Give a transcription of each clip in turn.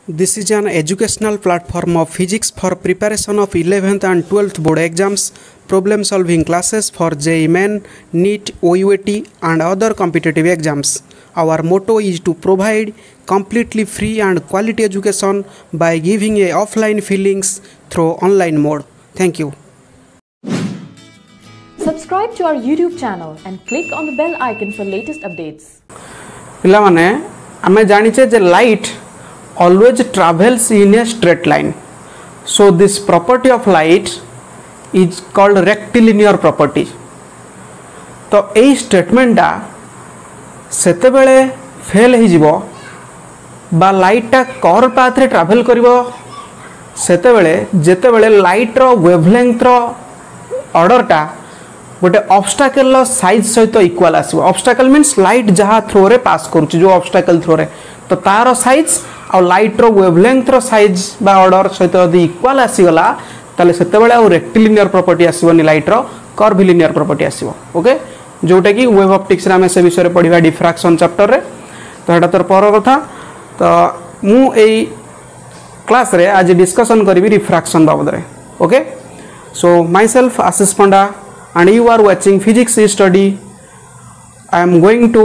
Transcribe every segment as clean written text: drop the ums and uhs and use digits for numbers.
This is an educational platform of physics for preparation of 11th and 12th board exams, problem solving classes for JEE Main, NEET, OUAT and other competitive exams. Our motto is to provide completely free and quality education by giving a offline feelings through online mode. Thank you. Subscribe to our YouTube channel and click on the bell icon for latest updates. पिला माने आमे जानिचे जे light always travels in a straight line. So this property of light is called rectilinear property. तो ए statement टा सेते बेले fail हो जिवो बा लाइट टा कर्व पाथ रे ट्रैवल करिवो सेते बेले जेते बेले लाइट रो वेवलेंथ रो ऑर्डर टा गोटे ऑब्स्टैकल रो साइज सहित इक्वल आसीबो. ऑब्स्टैकल मींस लाइट जहा थ्रो रे पास करूची जो ऑब्स्टैकल थ्रो रे तो तारो साइज आ लाइट रो वेवलेंथ रो साइज बा ऑर्डर सहित यदि इक्वल आसीगला ताले सेते बेले आ रेक्टिलिनियर प्रॉपर्टी आसीबोनी लाइट रो कर्विलिनियर प्रॉपर्टी आसीबो. ओके जोटा कि वेव ऑप्टिक्स रे हमें से विषय पढ़िबा डिफ्रैक्शन चैप्टर रे. तो एटा तोर पर कथा तो मु एई क्लास रे आज डिस्कशन करबी रिफ्रैक्शन बाबद रे. Okay so my self Ashish Panda and you are watching physics study. I am going to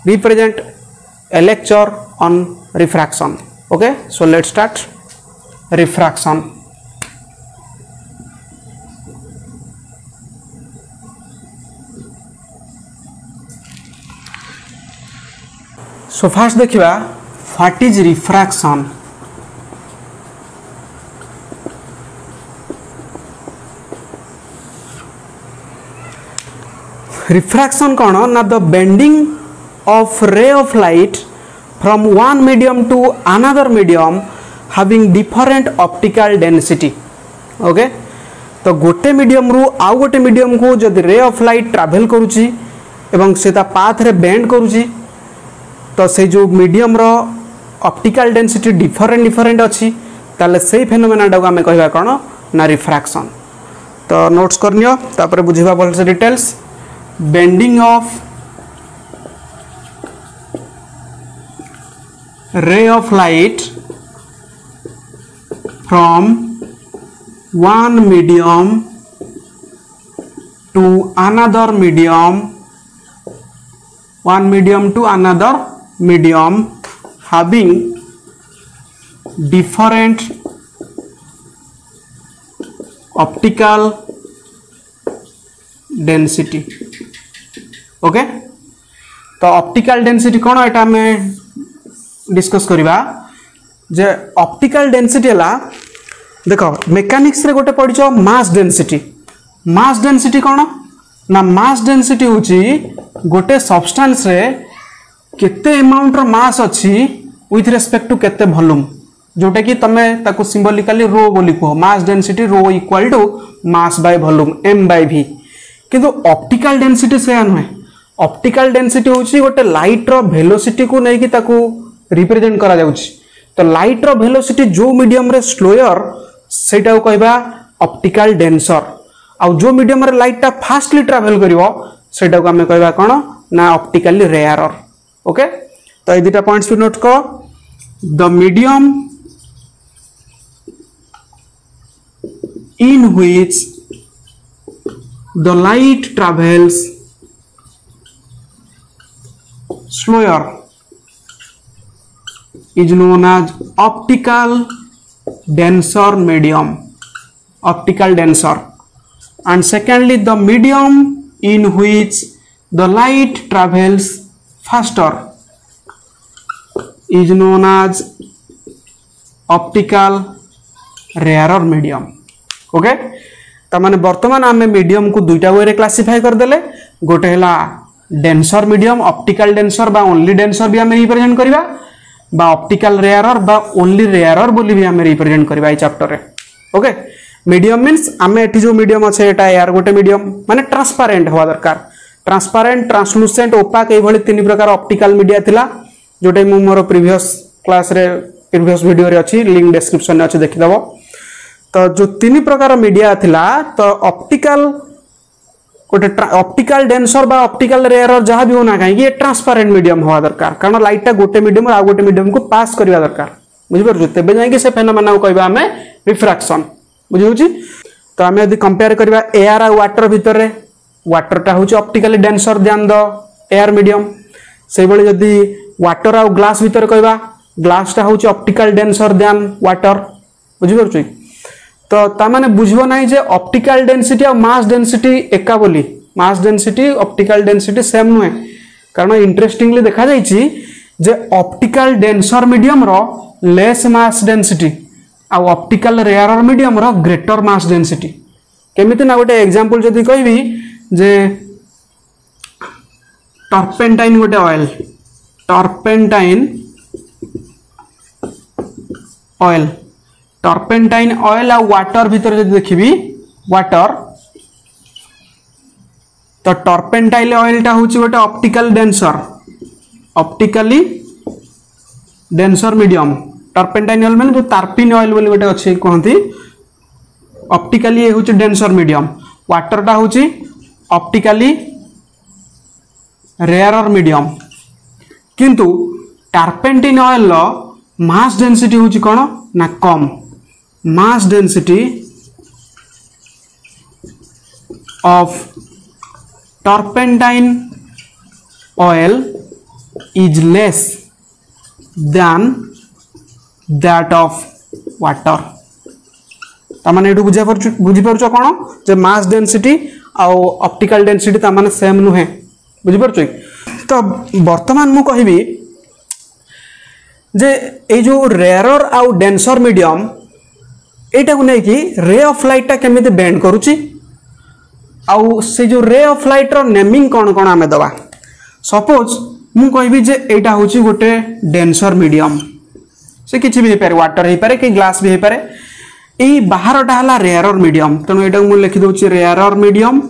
represent a lecture on refraction. Okay, so let's start. Refraction. So first देखिबा what is refraction. Refraction कौन ना the bending of ray of light from one medium to another medium having different optical density. Okay तो गोटे medium रु आउ गोटे medium को जदि रे ऑफ लाइट ट्रैवल करूची एवं सेता पाथ रे बेंड करूची तो से जो मीडियम रो ऑप्टिकल डेंसिटी डिफरेंट अच्छी ताले से फेनोमेना डा हमें कहबा कोन ना रिफ्रैक्शन. तो नोट्स करनियो तापर बुझिबा बोल से details. Bending of ray of light from one medium to another medium, one medium to another medium having different optical density. Okay तो ऑप्टिकल डेंसिटी कौन एटा में डिस्कस करिबा जे ऑप्टिकल डेंसिटी हला देखो मेकानिक्स रे गोटे पढिचो मास डेंसिटी. मास डेंसिटी कौन ना मास डेंसिटी होची गोटे सब्सटेंस रे केते अमाउंट रो मास अछि विथ रिस्पेक्ट टू केते वॉल्यूम जोटा कि तमे ताको सिंबॉलिकली रो बोली को मास डेंसिटी रो equal to mass by volume m by v. किंतु ऑप्टिकल डेंसिटी से अनहे ऑप्टिकल डेंसिटी होची गोटे लाइट रो वेलोसिटी को नै कि ताको रिप्रेजेंट करा जाउची. तो लाइट रो वेलोसिटी जो मीडियम रे स्लोयर सेटा को कहबा ऑप्टिकल डेंसर आ जो मीडियम रे लाइट ता फास्टली ट्रैवल करिवो सेटा को हमें कहबा कोन ना ऑप्टिकली रेयरर. ओके तो ए दुटा पॉइंट्स पे नोट को. The medium in which the light travels slower is known as optical denser medium. Optical denser. And secondly, the medium in which the light travels faster is known as optical rarer medium. Okay तो माने वर्तमान आमे medium को दुईटा वे रे classify कर देले. गोटे हला डेंसर मीडियम ऑप्टिकल डेंसर बा ओनली डेंसर भी हमें रिप्रेजेंट करिबा बा ऑप्टिकल रेयरर बा ओनली रेयरर बोली भी हमें रिप्रेजेंट करिबा ए चैप्टर रे. ओके मीडियम मींस आमे एठी जो मीडियम अछि एटा यार गोटे मीडियम माने ट्रांसपेरेंट होवा दरकार. ट्रांसपेरेंट ट्रांसलूसेंट ओपाक ए भली तीन प्रकार ऑप्टिकल मीडिया थिला जोटे मु मोर प्रीवियस क्लास रे प्रीवियस वीडियो रे अछि लिंक डिस्क्रिप्शन में अछि देखि दबो. तो जो तीन प्रकार मीडिया थिला तो ऑप्टिकल गोटे ऑप्टिकल डेंसर बा ऑप्टिकल रेयरर जहाँ भी होना कहीं ये ट्रांसपेरेंट मीडियम हवा दरकार कारण लाइटा गोटे मीडियम आ गोटे मीडियम को पास करवा दरकार बुझिपार तेज जाए से फेनोमेना को कहबा आमे रिफ्रैक्शन बुझी तो आम यदि कंपेयर करवा एयर आ वाटर भितर वाटरटा हूँ ऑप्टिकली डेंसर ध्यान द एयर मीडियम से भाई जदि वाटर आ ग्लास भितर कहवा ग्लासटा हूँ ऑप्टिकल डेंसर ध्यान वाटर बुझिपार तो तामाने बुझबो नहीं जे ऑप्टिकल डेंसिटी और मास डेंसिटी एका बोली mass density optical density same नुहे कारण इंटरेस्टिंगली देखा जाइछि जे ऑप्टिकल डेंसर मीडियम रो लेस मास डेंसिटी आ ऑप्टिकल रेयरर मीडियम रो ग्रेटर मास डेंसिटी केमिति ना गोटे एग्जांपल जदि कहबी जे टर्पेंटाइन गोटे oil turpentine oil turpentine oil आ वाटर भीतर जब देखी वाटर तो टर्पेंटाइल ऑयलटा हूँ गोटे optical denser optically denser medium turpentine oil मैंने जो तारपिन ऑयल बोली गोटे अच्छे कहती ऑप्टिकली ये हूँ डेंसर मीडियम वाटरटा हूँ ऑप्टिकली रेयरर मीडियम किंतु टर्पेंटाइन ऑयल मास डेंसिटी हूँ कौन ना कम mass density of turpentine oil is less than that of water तामाने एटू बुझी पारुछ कोन जे मास डेंसिटी आउ ऑप्टिकल डेंसिटी तामाने सेम नुहे बुझी पारुछ तो वर्तमान मु कहबी जे ए जो रेयरर आउ डेंसर मीडियम एटा को नहीं कि रे ऑफ लाइट केमिति बेंड करूची आउ से जो रे ऑफ लाइट रो नेमिंग कौन कौन आमे दवा सपोज मु कहबी जे एटा होची गोटे डेंसर मीडियम से किछि भी पारे वाटर हे पारे कि ग्लास भी हे पारे एई बाहरटा हला रेयरर मीडियम तनो एटा मु लिखि दोची रेयरर मीडियम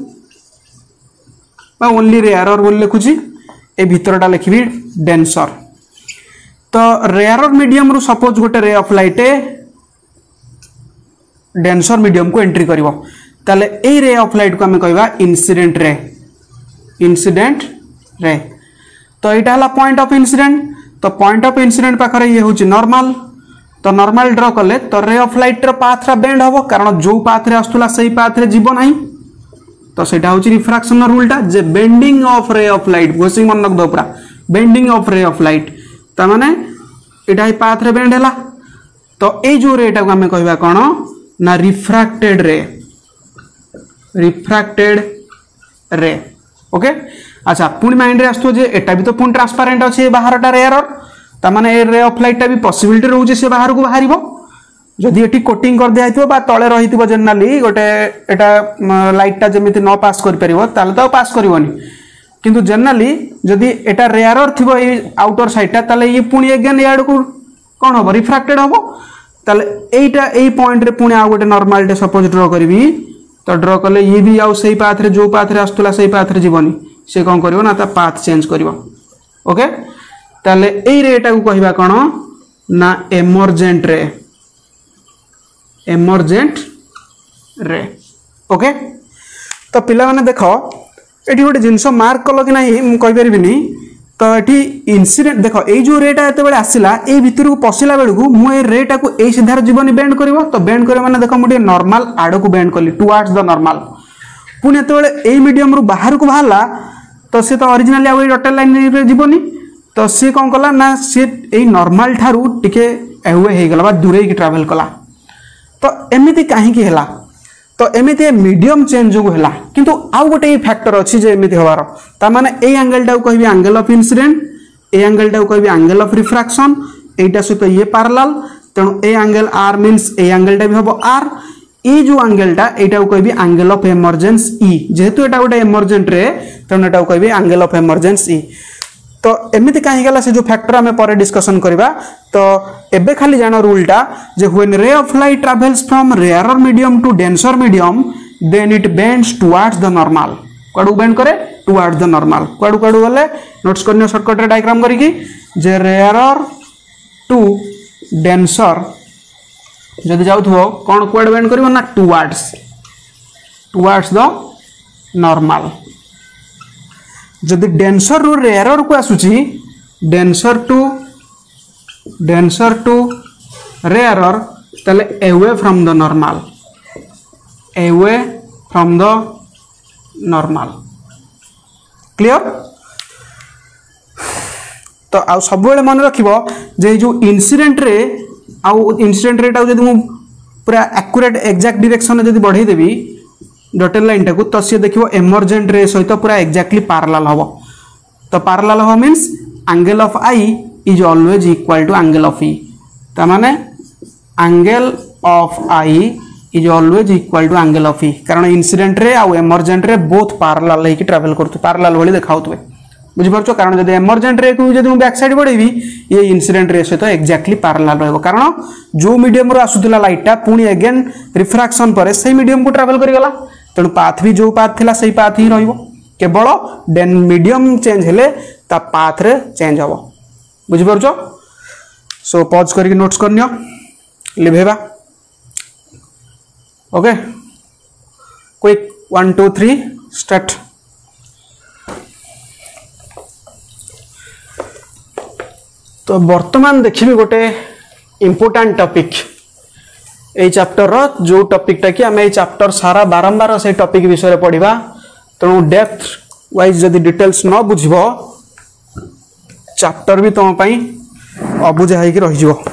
बा ओनली रेयरर बोल लिखुची ए भीतरटा लिखिबी डेंसर तो रेयरर मीडियम रो सपोज गोटे रे ऑफ लाइट डेंसर मीडियम को एंट्री करिवो ताले ए रे ऑफ लाइट को हमें कहबा इंसिडेंट रे तो एटा हला पॉइंट ऑफ इंसिडेंट तो पॉइंट ऑफ इंसिडेंट पाखरे ये होची नॉर्मल तो नॉर्मल ड्रॉ कले तो रे ऑफ लाइट रो पाथ रा बेंड हबो कारण जो पाथ रे आस्तुला सही पाथ रे जीवो नाही तो सेटा होची रिफ्रैक्शन रूलटा जे bending of ray of light गोसिंग मन रख दो पूरा bending of ray of light ता माने एटा ही पाथ रे बेंड हला तो ए जो रेटा को हमें कहबा कोन ना रिफ्रैक्टेड रे ओके अच्छा पुणी माइंड रे आस्तो जे एटा भी तो पुणी ट्रांसपेरेंट अछि बाहरटा रेयरर ता माने ए रे ऑफ लाइट टा भी पॉसिबिलिटी रहउजे से बाहर को बाहरिबो जदि एटी कोटिंग कर दिया बा तले रहितबो जनरली गोटे एटा लाइट टा जेमिति न पास कर परिबो ताले तो पास करबोनी किंतु जनरली जदि एटा रेयरर थिबो ए आउटर साइड टा ताले ये पुणी अगेन याड को कोन होबो रिफ्रैक्टेड होबो ताले एटा ए पॉइंट रे पुणी आ गोटे नॉर्मल टे सपोज ड्रॉ करबी तो ड्रॉ कले ये भी आउ सही पाथ रे जो पाथ रे आस्तुला सही पाथ रे जीवनी से कोन करबो ना ता पाथ चेंज करबो ओके ताले ए रेटा को कहबा कोन ना एमर्जेंट रे ओके तो पिला माने देखो एटी गोटे जिनसो मार्क कलो कि नाही मु कहि परिबिनी तो एटी इंसिडेंट देखो ए जो रेटा एते बेले आसिला ए भितर को पसिला बेल को मु ए रेटा को ए सीधार जीवनी बेंड करबो तो बेंड करे माने देखो मुडी नॉर्मल आडो को बेंड करली टुवर्ड्स द नॉर्मल पुनी एते बेले ए मीडियम रु बाहर को बाहरला तो से तो ओरिजिनली आ डॉटेड लाइन रे जीवनी तो से कोन कला ना से ए नॉर्मल थारु टिके एवे हे गला बा दूरे की ट्रैवल कला तो एमिति काहे की हला तो एमिति मीडियम चेंज जो हला किंतु आउ गोटे फैक्टर अछि जे एमिति होवार ता माने ए एंगल टा को कहबी angle of incident A angle टा को कहबी एंगल ऑफ रिफ्रैक्शन एटा से तो ये पैरेलल तनो ए एंगल आर मींस ए एंगल टा भी होबो आर ए जो एंगल टा एटा को कहबी एंगल ऑफ इमर्जेंस ई जेहेतु एटा गोटे इमर्जेंट रे तनो एटा को कहबी एंगल ऑफ इमर्जेंस ई तो एमिति काहे गला से जो फैक्टर हमें पर डिस्कशन करबा तो एबे खाली जानो रूलटा जे when ray of light travels from rarer medium to denser medium then it bends towards the normal कोडू बेंड करे टुवर्ड्स द नॉर्मल कोडू कोडू गले नोट्स करने शॉर्टकट रे डायग्राम करी की जे रेयरर टू डेंसर जदि जाउथबो कोन कोड बेंड करबो ना टुवर्ड्स द नॉर्मल जदि डेंसर रु रेयर को आसुची डेंसर टू रेयर तले away from the normal clear. तो आ सब मन रखिबो जे जो इंसिडेंट रे रेट जब मु पूरा एक्यूरेट एक्जाक्ट डायरेक्शन जब बढ़ई देबी डॉटेड लाइन टाकू तो सी देखिबो एमर्जेंट रे सहित पूरा एक्जाक्टली पैरेलल हबो। तो पैरेलल हबो means angle of i is always equal to angle of e. त माने angle of i is always equal to angle of e कारण इंसिडेंट रे आ एमर्जेंट रे बोथ पैरेलल लेके ट्रैवल करतु parallel भली देखाउतबे बुझि परछो। कारण जदि एमर्जेंट रे को जदि बैक साइड बढ़ेबी ये इंसिडेंट रे सहित एक्जाक्टली पैरेलल रहबो कारण जो मीडियम रो आसुतला लाइटटा पुनी अगेन रिफ्रैक्शन पर सही मीडियम को ट्रैवल करि गला तेणु पाथ भी जो पाथ थिला सही पाथ ही रहइबो केवल देन मीडियम चेंज हेले ता पाथ रे चेंज हबो बुझि परछो। सो पॉज करके नोट्स करनियो लिभेबा ओके क्विक 1 2 3 स्टार्ट। तो वर्तमान देखिए गोटे इम्पोर्टेंट टॉपिक ए चैप्टर रो जो टॉपिक टा कि आम ए चैप्टर सारा बारंबार से टॉपिक विषय रे पढ़िबा तेणु डेप्थ वाइज जदि डिटेल्स न बुझिबो चैप्टर भी तुम पई अबुझा होइकी रहि जिवो।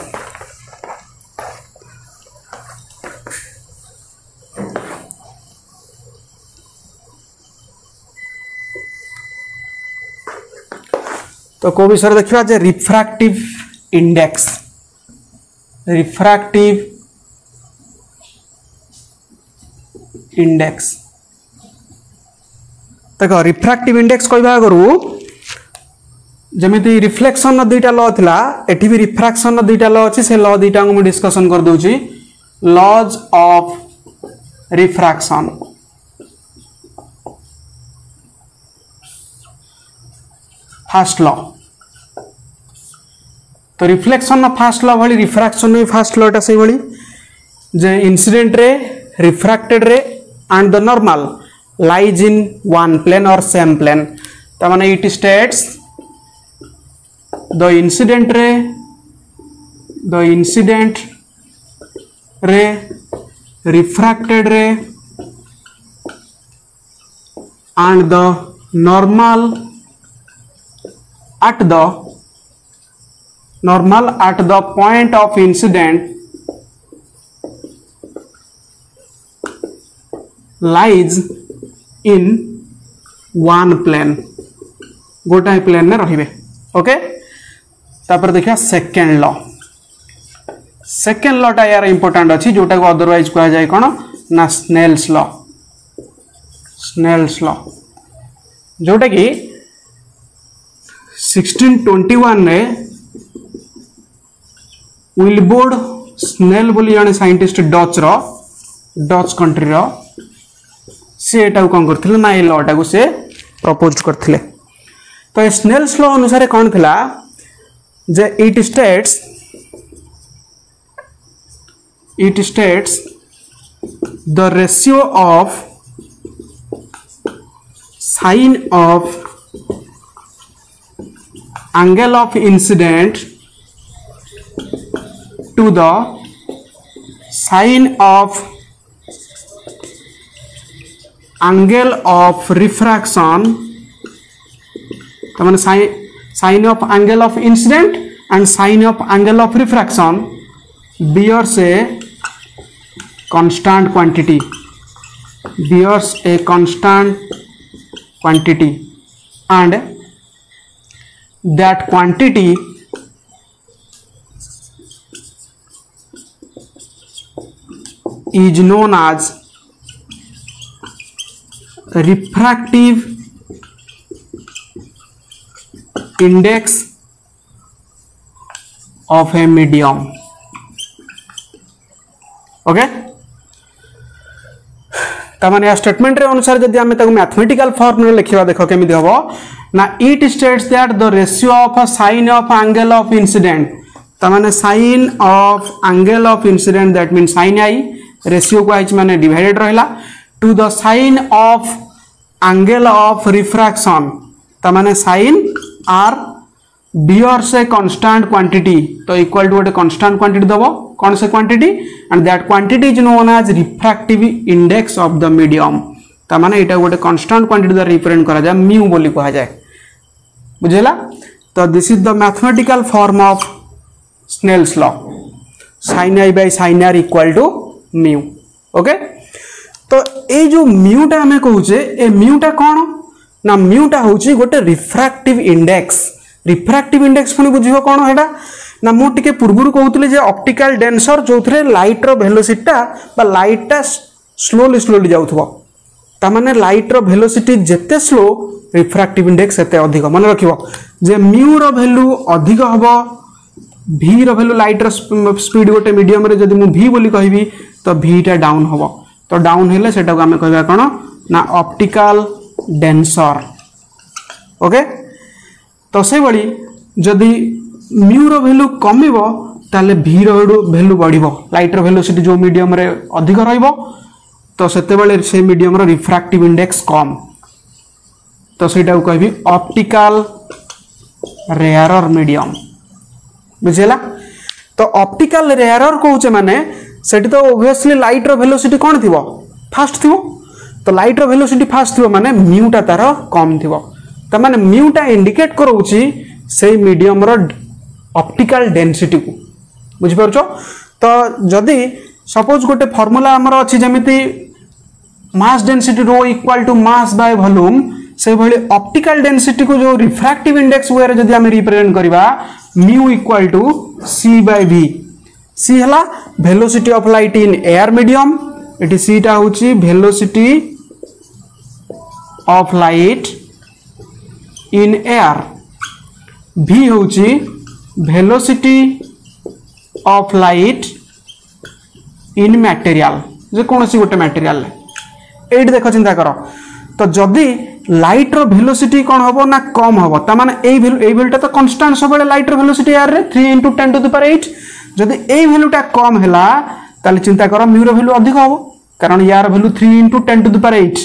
तो को विषय देखिबा जे रिफ्रैक्टिव इंडेक्स देखो रिफ्रैक्टिव इंडेक्स कहबा करू जमिति रिफ्लेक्शन दुईटा लॉ थिला एठी भी रिफ्रैक्शन दुईटा लॉ अछि से लॉ दुईटा को डिस्कशन कर दोची। Laws of refraction first law तो रिफ्लेक्शन फर्स्ट लॉ भली रिफ्रैक्शन भी फर्स्ट लॉ टा से भली जे incident ray refracted ray and the normal lies in one plane और सेम प्लेन त माने it states the incident ray refracted ray and the normal at the point of incident lies in one plane गोटाए plane में रहिबे okay. तापर देखिया second law टा यार इंपोर्टेंट अछि जोटा को अदरवाइज कहा जाय कोन ना स्नेल्स लॉ जोटा कि 1621 ने विलबोर्ड स्नेल बोली जने साइंटिस्ट डच कंट्री रो से एटा कोन करथिले ना ए लॉ टा को से प्रपोज करथिले। तो स्नेल्स लॉ अनुसार कोन थिला जे it states the ratio of sine of angle of incident to the sine of angle of refraction तमाने sine of angle of incident and sine of angle of refraction bears a constant quantity and that quantity is known as refractive index of a medium okay. तमाने या statement रे अनुसार जदि आमे ताको mathematical form रे लिखिबा देखो केमिति हबो ना it states that the ratio of a sine of angle of incident तमाने sine of angle of incident that mean sine i ratio को आइच माने डिवाइडेड रहला to the sine of angle of refraction तमाने sin r डियर्स a constant quantity तो equal to गोटे constant quantity दबो कौन से quantity and that quantity is known as refractive index of the medium तमाने एटा गोटे कांस्टेंट क्वांटिटी द्वारा रिप्रेजेंट करा जाय म्यू बोली कहा जाय बुझेला। तो this is the mathematical form of Snell's law sin i by sin r equal to mu okay. तो ए जो म्यूटा हमें कहूचे ए म्यूटा कौन ना म्यूटा होची गोटे रिफ्रैक्टिव इंडेक्स पुणी बुझिबो कौन हेडा ना मु टिके पूर्वरु कहउतले जे ऑप्टिकल डेंसर जोथरे लाइट रो वेलोसिटी बा लाइटटा स्लोली जाउथबो ता माने लाइट रो वेलोसिटी जेते स्लो रिफ्रैक्टिव इंडेक्स सेते अधिक मन रखिबो जे म्यू रो वैल्यू अधिक हबो v रो वैल्यू लाइट रो स्पीड गोटे मीडियम रे जदी मु v बोली कहबी तो v टा डाउन हबो तो डाउन हेले सेटा को हमें कहबा कोन ना ऑप्टिकल डेंसर ओके। तो से बड़ी जदि म्यू रो वैल्यू कमिबो ताले v रो वैल्यू बढ़िबो लाइट रो वेलोसिटी जो मीडियम रे अधिक रहइबो तो सेते बेले से मीडियम रो रिफ्रैक्टिव इंडेक्स कम तो सेटा को कहबी ऑप्टिकल रेयरर मीडियम बुझेला। तो ऑप्टिकल रेयरर कहउचे माने सेठी तो ऑब्वियसली लाइट रो वेलोसिटी कोन थिबो फास्ट थिबो तो लाइट रो वेलोसिटी फास्ट थिबो माने म्यू टा तार कम थिबो त माने म्यू टा इंडिकेट करूची से मीडियम रो ऑप्टिकल डेंसिटी को बुझि परछो। तो जदी सपोज गोटे फार्मूला हमर अछि जेमिति मास डेंसिटी रो equal to mass by volume से भली ऑप्टिकल डेंसिटी को जो रिफ्रैक्टिव इंडेक्स वे रे जदी हम रिप्रेजेंट करबा mu equal to c by v c हला velocity of light in air medium एटी c टा होची velocity of light in air v होची velocity of light in material जे कौन सी गोटे मटेरियल एट देख चिंता कर तो जदि लाइट रो वेलोसिटी कौन हबो ना कम हबो त माने ए वैल्यूटा तो कांस्टेंट सब बेले लाइट रो वेलोसिटी एयर रे 3 * 10 टू द पावर 8 जदि ए वैल्यूटा कम हैला ताले चिंता कर म्यू रो वैल्यू अधिक हबो कारण यार वैल्यू 3 * 10 टू द पावर 8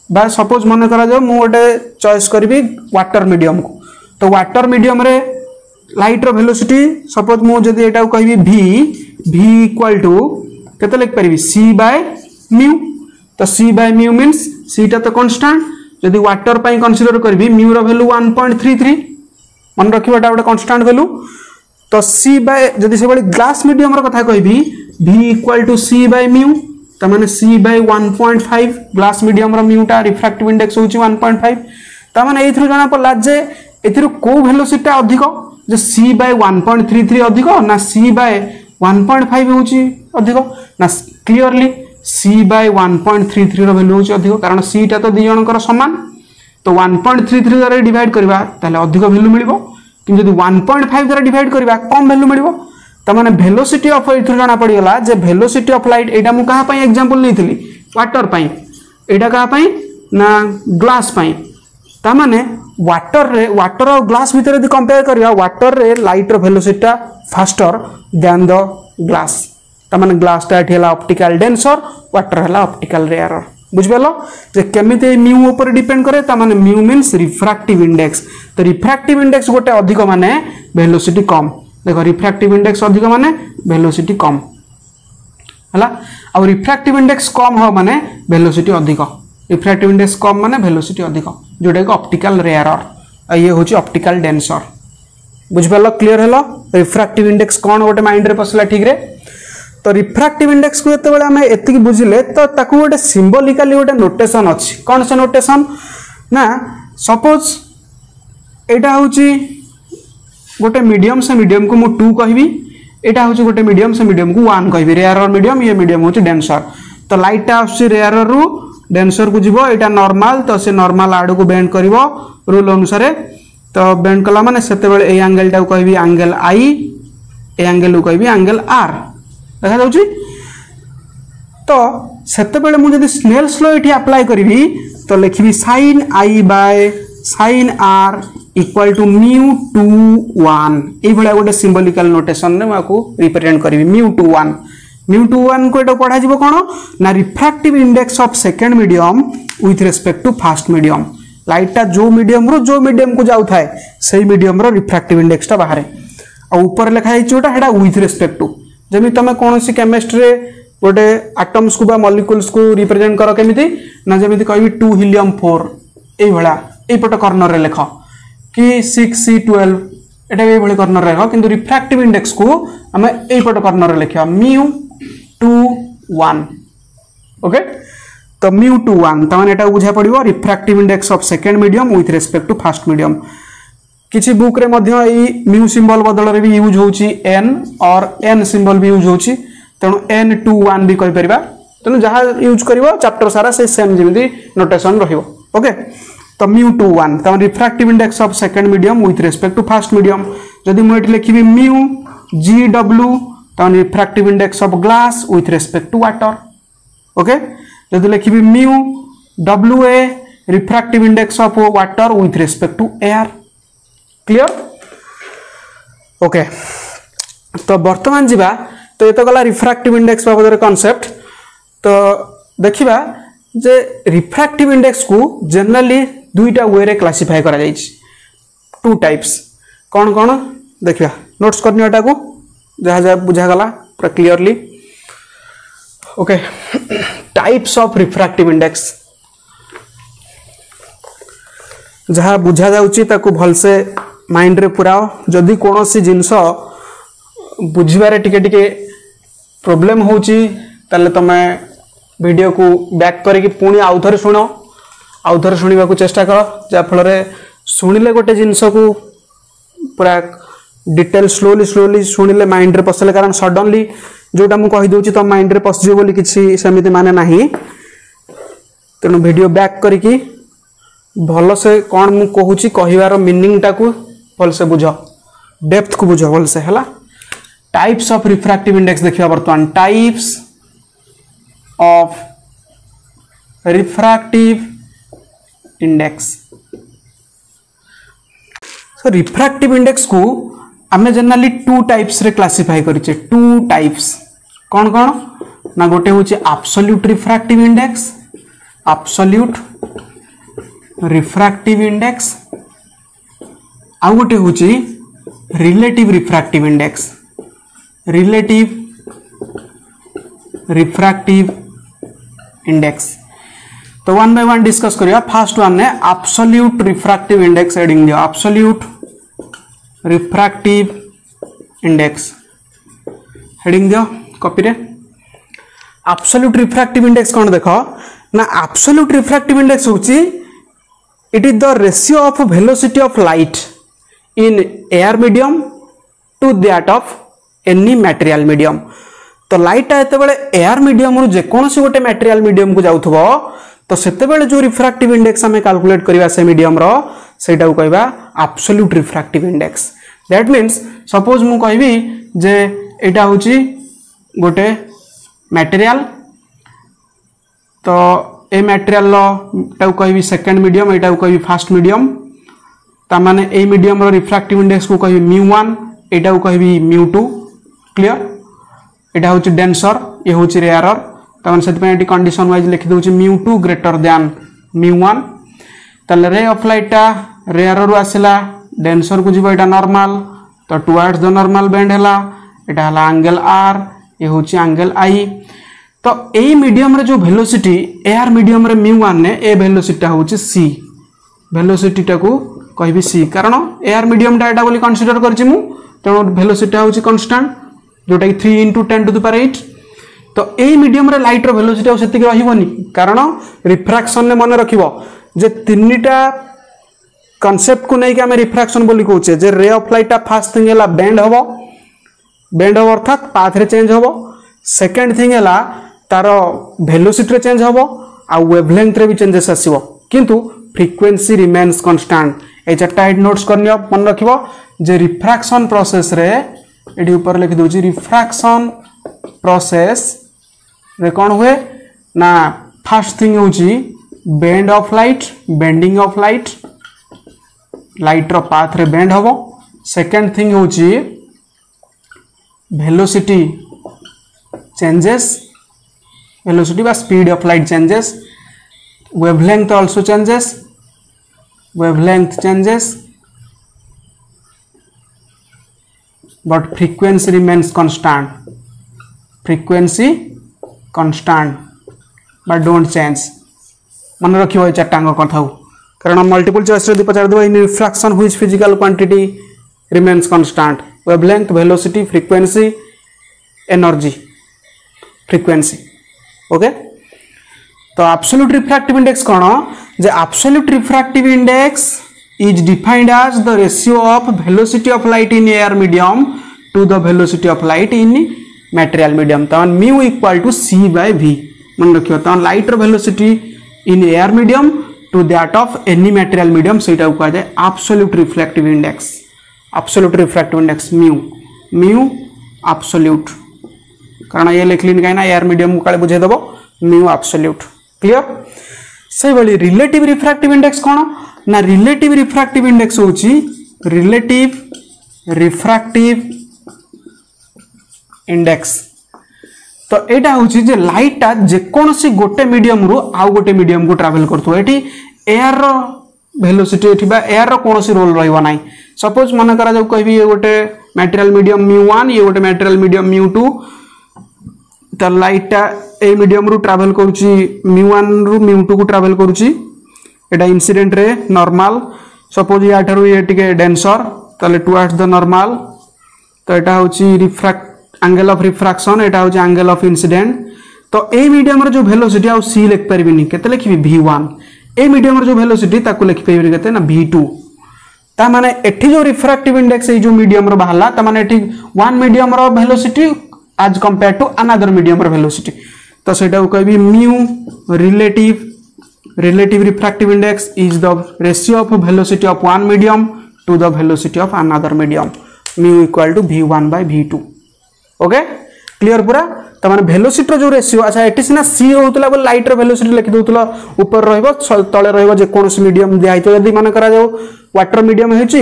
बा सपोज मन करा जाओ मु गोटे चॉइस करबी वाटर मीडियम को तो वाटर मीडियम रे लाइट रो वेलोसिटी सपोज मु जदि एटा को कहबी v इक्वल टू केते लिख परिबी c बाय म्यू तो c by mu means c टा तो कांस्टेंट जदि वाटर पई कंसीडर करबी म्यू रो वैल्यू 1.33 मन रखिबाटा गोटे कांस्टेंट वैल्यू तो c बाय जदि से बड़ी ग्लास मीडियम रो कथा कहबी v equal to c by mu त माने c बाय 1.5 ग्लास मीडियम रो म्यू टा रिफ्रैक्टिव इंडेक्स होची 1.5 त माने एथरो जाना पड़ला जे एथरो को वेलोसिटी अधिक जे c बाय 1.33 अधिक ना c बाय 1.5 होची अधिक ना क्लियरली c बाय 1.33 रो वैल्यू होची अधिक कारण c टा तो दि जनकर समान तो 1.33 द्वारा डिवाइड करबा ताले अधिक वैल्यू मिलिबो कि जदि 1.5 द्वारा डिवाइड करबा कम वैल्यू मिलिबो त माने वेलोसिटी ऑफ एथरो जाना पड़ी गला जे वेलोसिटी ऑफ लाइट एटा मु कहा पई एग्जांपल लेथिली वाटर पई एटा कहा पई ना ग्लास पई त माने वाटर और ग्लास भीतर यदि कंपेयर करिया वाटर रे लाइट रो velocity faster than the glass त माने ग्लास टा एठेला ऑप्टिकल डेंसर वाटर हला ऑप्टिकल रेयरर बुझबेलो जे केमिते म्यू ऊपर डिपेंड करे त माने म्यू मींस रिफ्रैक्टिव इंडेक्स तो रिफ्रैक्टिव इंडेक्स गोटे अधिक माने वेलोसिटी कम देखो रिफ्रैक्टिव इंडेक्स अधिक माने वेलोसिटी कम हला और रिफ्रैक्टिव इंडेक्स कम हो माने वेलोसिटी अधिक रिफ्रैक्टिव इंडेक्स कम माने वेलोसिटी अधिक जोटा कि ऑप्टिकल रेयरर ये होची ऑप्टिकल डेंसर बुझबेलो क्लियर हेलो रिफ्रैक्टिव इंडेक्स कोन गोटे माइंड रे पसला ठीक रे तो रिफ्रैक्टिव इंडेक्स को जते बेले हमें एतिकी बुझिले तो ताकू गोटे सिंबॉलिकली गोटे नोटेशन अछि कोन से नोटेशन ना सपोज एटा होची गोटे मीडियम से मीडियम को मु 2 कहबी एटा होची गोटे मीडियम से मीडियम को 1 कहबी रेयरर मीडियम ये मीडियम होची डेंसर तो लाइट टा आसी रेयरर रु डेंसर को जीवो एटा नॉर्मल तो से नॉर्मल आडू को बेंड करिवो रूल अनुसार तो बेंड कला माने सेते बेले ए एंगल टा को कहबी एंगल आई ए एंगल को कहबी एंगल आर देखा जाउची तो सेते बेले मु जदी स्नेल्स लॉ एठी अप्लाई करबी तो लिखबी sin i by sin r equal to mu 2 1 ए भला गोटे सिंबॉलिकल नोटेशन रे माको रिप्रेजेंट करबी म्यू 2 1 μ21 को एटा पढ़ा जिवो कोन ना refractive index of second medium with respect to first medium light टा जो मीडियम को जाउ थाए सही मीडियम रो रिफ्रैक्टिव इंडेक्स टा बाहर आ ऊपर लिखा है जोटा हेडा विथ रिस्पेक्ट टू जमी तमे कोनोसी केमिस्ट्री रे गोटे एटम्स को बा मॉलिक्यूल्स को रिप्रेजेंट करो केमिति ना जमिति कहबी 2 हीलियम 4 ए भला ए पट कॉर्नर रे लिख कि 6c12 एटा ए भली कॉर्नर रे किंतु रिफ्रैक्टिव इंडेक्स को हमें ए पट कॉर्नर रे लिखा μ21 ओके तो μ21 तमाने एटा बुझा पड़िबो refractive index of second medium with respect to first medium किछि बुक रे मध्य ई म्यू सिंबल बदल रे भी यूज होची n और n सिंबल भी यूज होची तेणु n21 भी कहि परिबा तेणु जहाँ यूज करिवो चैप्टर सारा से सेम जेमिति नोटेशन रहिबो ओके तो μ21 तम refractive index of second medium with respect to first medium जदि मु एठी लिखिबी μgw तम refractive index of glass with respect to water okay जदि लिखिबी μwa refractive index of water with respect to air clear okay तो वर्तमान जीवा तो ये तो गला रिफ्रैक्टिव इंडेक्स बाबद कांसेप्ट तो देखिबा जे रिफ्रैक्टिव इंडेक्स को जनरली दुईटा वे रे क्लासिफाई करा जाई टू टाइप्स कौन कौन देखिबा नोट्स करनी एटा को जहाँ जहाँ बुझा गला पूरा clearly okay types of refractive index जहाँ बुझा जाउची ताकू भल से माइंड रे पुराओ जदि कोनोसी जिंस बुझिबारे टिके टिके प्रॉब्लम होची ताले तमे वीडियो को बैक करके पुणी आउ थरे सुनो आउ थरे सुनिबा को चेष्टा करो जा फल रे सुनिले गोटे जिंस को पूरा डिटेल स्लोली सुनिले माइंड रे पसले कारण सडनली जोटा मु कहि दोची तो माइंड रे पसजे बोली किछि समिति माने नाही तेनु वीडियो बैक करके भल से कौन मु कहूची कहिवार मीनिंग टा को भल से बुझ डेप्थ को बुझ भल से हला टाइप्स ऑफ रिफ्रैक्टिव इंडेक्स देखिबा वर्तमान types of refractive index so refractive index को आमे जनरली टू टाइप्स रे क्लासिफाई करिचे टू टाइप्स कौन कौन ना गोटे होची absolute refractive index absolute refractive index आउ गोटे होची relative refractive index relative refractive index तो वन बाय वन डिस्कस करिया फर्स्ट वन ने एब्सोल्यूट रिफ्रैक्टिव इंडेक्स हेडिंग दियो एब्सोल्यूट रिफ्रैक्टिव इंडेक्स हेडिंग दियो कॉपी रे एब्सोल्यूट रिफ्रैक्टिव इंडेक्स कोन देखो ना एब्सोल्यूट रिफ्रैक्टिव इंडेक्स होची it is the ratio of velocity of light in air medium to that of any material medium तो light एते बेले air medium रु जे कोनोसी गोटे मटेरियल मीडियम को जाउथबो तो सेते बेले जो रिफ्रैक्टिव इंडेक्स हमें कैलकुलेट करबा से मीडियम रो सेटा को कहबा absolute refractive index that means suppose मु कहबी जे एटा होची गोटे मटेरियल तो ए मटेरियल लो कहबी सेकंड मीडियम एटा कहबी फर्स्ट मीडियम ता माने ए मीडियम रो रिफ्रैक्टिव इंडेक्स को कहबी μ1 एटा कहबी μ2 क्लियर एटा होची डेंसर ये होची रेयरर तमन सेति पे कंडीशन वाइज लिखि दोची μ2 ग्रेटर दैन μ1 तले रे ऑफ लाइट ता रेयरर रु आसिला डेंसर को जीवो एटा नॉर्मल तो टुवर्ड्स द नॉर्मल बेंड हला एटा हला एंगल r ये होची एंगल i तो ए मीडियम रे जो वेलोसिटी एयर मीडियम रे μ1 ने ए वेलोसिटी होची c वेलोसिटी टा को कहबी c कारण एयर मीडियम टा एटा बोली कंसीडर करछि मु तेणु वेलोसिटी होची कांस्टेंट जोटा कि 3 × 10⁸ तो ए मीडियम रे लाइट रो वेलोसिटी सेति रहिबोनी कारण रिफ्रैक्शन ने मन रखिबो जे तीनटा कांसेप्ट को नै कि हम रिफ्रैक्शन बोली कहूचे जे ray of light first thing हला बेंड हबो अर्थात पाथ रे चेंज हबो सेकंड थिंग हला तार वेलोसिटी रे चेंज हबो आ वेवलेंथ रे भी चेंजेस आसीबो किंतु फ्रीक्वेंसी रिमेन्स कांस्टेंट ए चारटा हेड नोट्स करनियो मन रखिबो जे रिफ्रैक्शन प्रोसेस रे एडी ऊपर लिख दोची रिफ्रैक्शन प्रोसेस रे कोन हुए ना फर्स्ट थिंग होची bend of light bending of light light रो पाथ रे बेंड हबो सेकंड थिंग होची वेलोसिटी changes, velocity বা speed of light changes, wavelength also changes, wavelength changes, but frequency remains constant, frequency constant but don't change. मन रखियो ए चारटांग कथाऊ कारण multiple choice रे पचार देबो in refraction which physical quantity remains constant, wavelength, velocity, frequency, energy, frequency. Okay तो absolute refractive index कोन जे absolute refractive index is defined as the ratio of velocity of light in air medium to the velocity of light in material medium. तन mu equal to c by v. मन रखियो तन light रो velocity in air medium to that of any material medium सेटा को कहै absolute refractive index. Absolute refractive index mu, mu absolute कारण ये लिखलिन काई ना एयर मीडियम को काले बुझे देबो म्यू एब्सोल्यूट. क्लियर. से वाली रिलेटिव रिफ्रैक्टिव इंडेक्स कोन ना रिलेटिव रिफ्रैक्टिव इंडेक्स होची रिलेटिव रिफ्रैक्टिव इंडेक्स. तो एटा होची जे लाइटटा जे कोनसी गोटे मीडियम रु आउ गोटे मीडियम को ट्रैवल करथो एठी एयर रो वेलोसिटी एठी बा एयर रो कोनसी रोल रहइबो नाही. सपोज मन करा जो कहबी ये गोटे मटेरियल मीडियम μ1 ये गोटे मटेरियल मीडियम μ2 त लाइटटा ए मीडियम रु ट्रैवल करूची μ1 रु μ2 को ट्रैवल करूची एटा इंसिडेंट रे नॉर्मल. सपोज या ठरु ये टिके डेंसर तले टुवर्ड्स द नॉर्मल. तो एटा होची रिफ्रैक्ट एंगल ऑफ रिफ्रैक्शन, एटा होची एंगल ऑफ इंसिडेंट. तो ए मीडियम रो जो वेलोसिटी आ सी लिख परबिनी केते लिखबी v1. ए मीडियम रो जो वेलोसिटी ताकू लिख परबिनी केते ना v2. ता माने एठी जो रिफ्रैक्टिव इंडेक्स ए जो मीडियम रो बाहला ता माने एठी वन मीडियम रो velocity as compare to another medium रो वेलोसिटी. तो सेटा को कहबी mu relative refractive index is the ratio of velocity of one medium to the velocity of another medium. Mu equal to v1 by v2. Okay clear पूरा. त माने velocity रो जो ratio अच्छा एटी सिना c होतला बोल लाइट रो velocity लिखि दोतला ऊपर रहइबो तळे रहइबो जे कोनस मीडियम दे आइतो यदि मन करा जाओ वाटर मीडियम हेची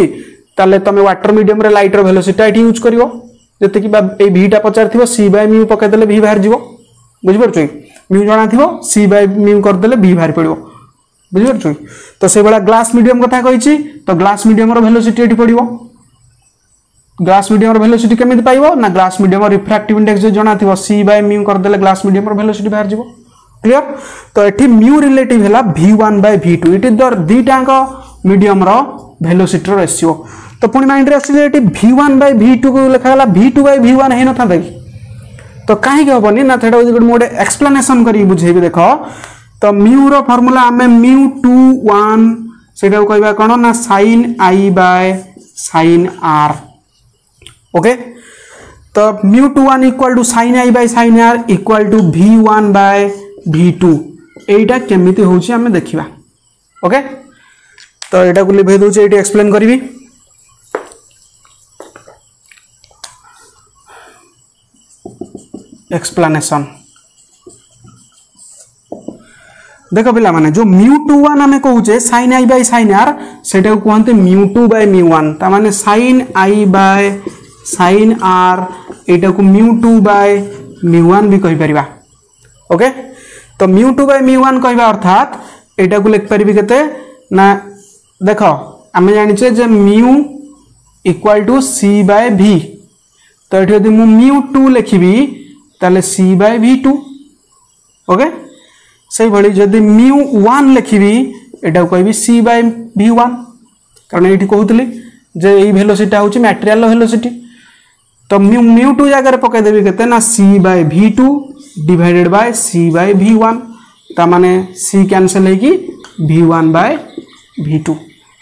ताले तमे वाटर मीडियम रे लाइट रो वेलोसिटी एटी यूज करिवो जते कि ए v टा पचार थिबो c बाय म्यू पके देले v बाहर जिवो. बुझि परछो म्यू जणा थिबो c बाय म्यू कर देले v बाहर पड़िवो. बुझि परछो. तो से बडा ग्लास मीडियम कथा कहिची तो ग्लास मीडियम रो वेलोसिटी एटी पड़िवो. ग्लास मीडियम रो वेलोसिटी केमिति पाइबो ना ग्लास मीडियम रो रिफ्रैक्टिव इंडेक्स जो जणा थिबो c बाय म्यू कर देले ग्लास मीडियम रो वेलोसिटी बाहर जिवो. क्लियर. तो एठी म्यू रिलेटिव हैला v1 by v2. It is the दीटांग मीडियम रो वेलोसिटी रो रेशियो. तो पुणी माइंड रे आसी जे एठी v1 बाय v2 को लिखा गला v2 बाय v1 हे न था देखि. तो काहे के होबनी ना थेडा गुड मोड एक्सप्लेनेशन करी बुझेबी देखो. तो म्यू रो फार्मूला हमें μ21 सेटा को कहबा कोन ना sin i by sin r. Okay तो μ21 equal to sin i by sin r equal to v1 by v2. एटा केमिति होची हमें देखिबा. ओके तो एटा को लिखै दोचे एटी एक्सप्लेन करबी. एक्सप्लेनेशन देखो पिला माने जो μ21 हमें कहूचे sin i by sin r सेटा को कहते μ2 बाय μ1. ता माने sin i by sin r एटा को μ2 बाय μ1 भी कहि परिबा. ओके तो μ2 बाय μ1 कहबा अर्थात एटा को लिख परिबी केते ना देखो हमें जानि छे जे μ equal to c by v. तो एठी यदि मु μ2 लिखिबी ताले c बाय v2. ओके सही भली जदि μ1 लिखिबी एटा कहबी c बाय v1 कारण एठी कहउतली जे एई वेलोसिटी होची मटेरियल वेलोसिटी. तो μ2 जगह पके देबी केते ना c by v2 divided by c by v1. ता माने c कैंसिल है कि v1 बाय v2.